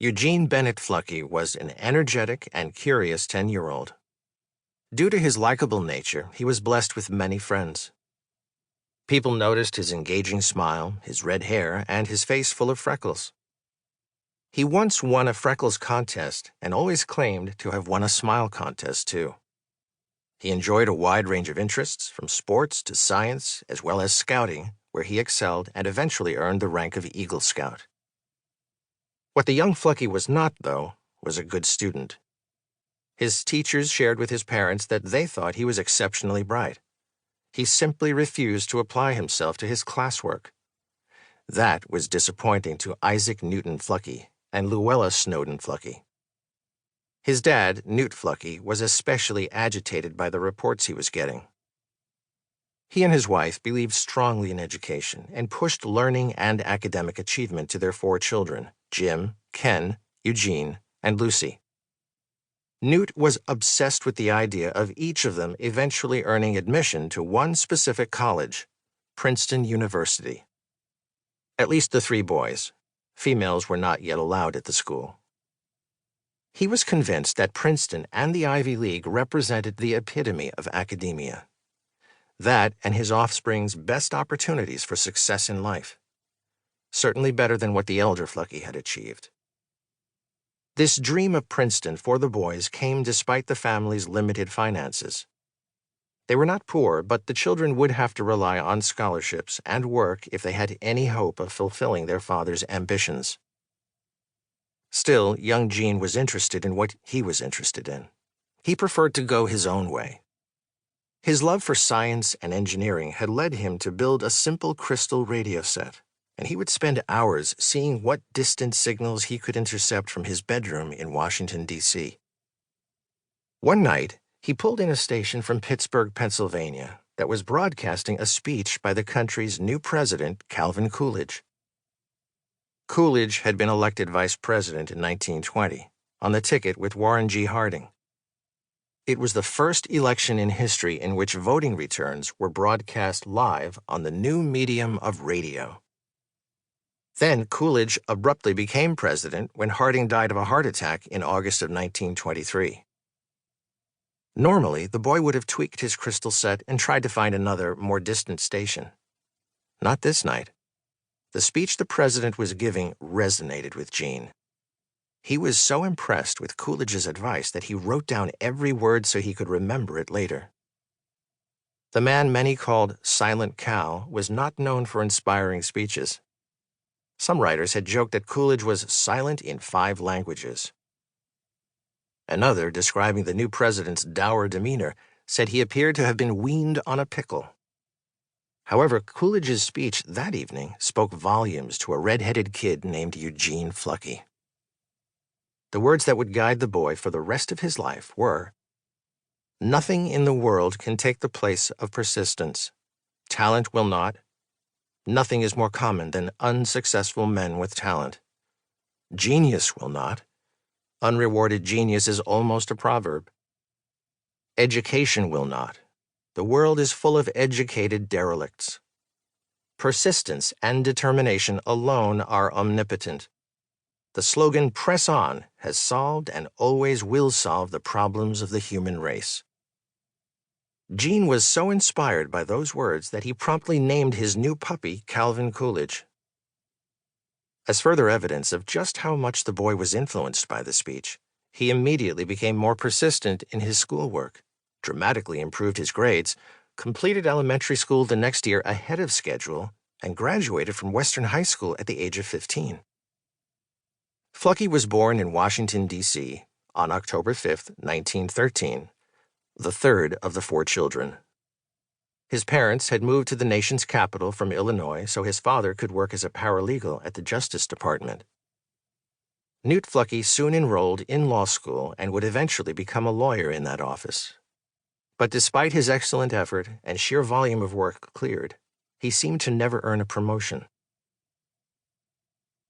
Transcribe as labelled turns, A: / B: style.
A: Eugene Bennett Fluckey was an energetic and curious 10-year-old. Due to his likable nature, he was blessed with many friends. People noticed his engaging smile, his red hair, and his face full of freckles. He once won a freckles contest and always claimed to have won a smile contest, too. He enjoyed a wide range of interests, from sports to science, as well as scouting, where he excelled and eventually earned the rank of Eagle Scout. What the young Fluckey was not, though, was a good student. His teachers shared with his parents that they thought he was exceptionally bright. He simply refused to apply himself to his classwork. That was disappointing to Isaac Newton Fluckey and Luella Snowden Fluckey. His dad, Newt Fluckey, was especially agitated by the reports he was getting. He and his wife believed strongly in education and pushed learning and academic achievement to their 4 children, Jim, Ken, Eugene, and Lucy. Newt was obsessed with the idea of each of them eventually earning admission to one specific college, Princeton University. At least the 3 boys. Females were not yet allowed at the school. He was convinced that Princeton and the Ivy League represented the epitome of academia. That and his offspring's best opportunities for success in life. Certainly better than what the elder Fluckey had achieved. This dream of Princeton for the boys came despite the family's limited finances. They were not poor, but the children would have to rely on scholarships and work if they had any hope of fulfilling their father's ambitions. Still, young Gene was interested in what he was interested in. He preferred to go his own way. His love for science and engineering had led him to build a simple crystal radio set, and he would spend hours seeing what distant signals he could intercept from his bedroom in Washington, D.C. One night, he pulled in a station from Pittsburgh, Pennsylvania, that was broadcasting a speech by the country's new president, Calvin Coolidge. Coolidge had been elected vice president in 1920, on the ticket with Warren G. Harding. It was the first election in history in which voting returns were broadcast live on the new medium of radio. Then Coolidge abruptly became president when Harding died of a heart attack in August of 1923. Normally, the boy would have tweaked his crystal set and tried to find another, more distant station. Not this night. The speech the president was giving resonated with Gene. He was so impressed with Coolidge's advice that he wrote down every word so he could remember it later. The man many called Silent Cal was not known for inspiring speeches. Some writers had joked that Coolidge was silent in 5 languages. Another, describing the new president's dour demeanor, said he appeared to have been weaned on a pickle. However, Coolidge's speech that evening spoke volumes to a red-headed kid named Eugene Fluckey. The words that would guide the boy for the rest of his life were, "Nothing in the world can take the place of persistence. Talent will not. Nothing is more common than unsuccessful men with talent. Genius will not. Unrewarded genius is almost a proverb. Education will not. The world is full of educated derelicts. Persistence and determination alone are omnipotent. The slogan 'Press On' has solved and always will solve the problems of the human race." Gene was so inspired by those words that he promptly named his new puppy Calvin Coolidge. As further evidence of just how much the boy was influenced by the speech, he immediately became more persistent in his schoolwork, dramatically improved his grades, completed elementary school the next year ahead of schedule, and graduated from Western High School at the age of 15. Fluckey was born in Washington, D.C. on October 5, 1913, the third of the 4 children. His parents had moved to the nation's capital from Illinois so his father could work as a paralegal at the Justice Department. Newt Fluckey soon enrolled in law school and would eventually become a lawyer in that office. But despite his excellent effort and sheer volume of work cleared, he seemed to never earn a promotion.